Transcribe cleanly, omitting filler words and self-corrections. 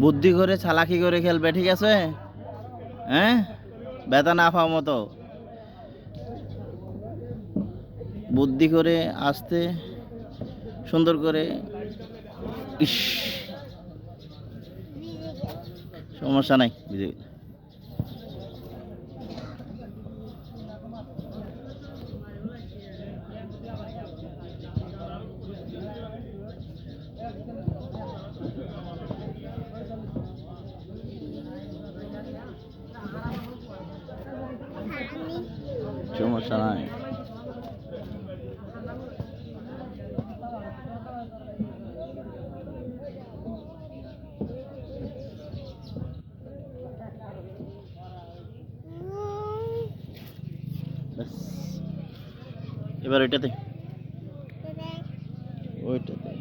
বুদ্ধি করে চালাকি করে খেলবে, ঠিক আছে? হ্যাঁ, ব্যথা না পাওয়ার মতো বুদ্ধি করে আস্তে সুন্দর করে। ইস, সমস্যা নাই, বুঝে গেছি। সমস্যা নাই। ব্যাস, এবার ওইটাতে ওইটাতে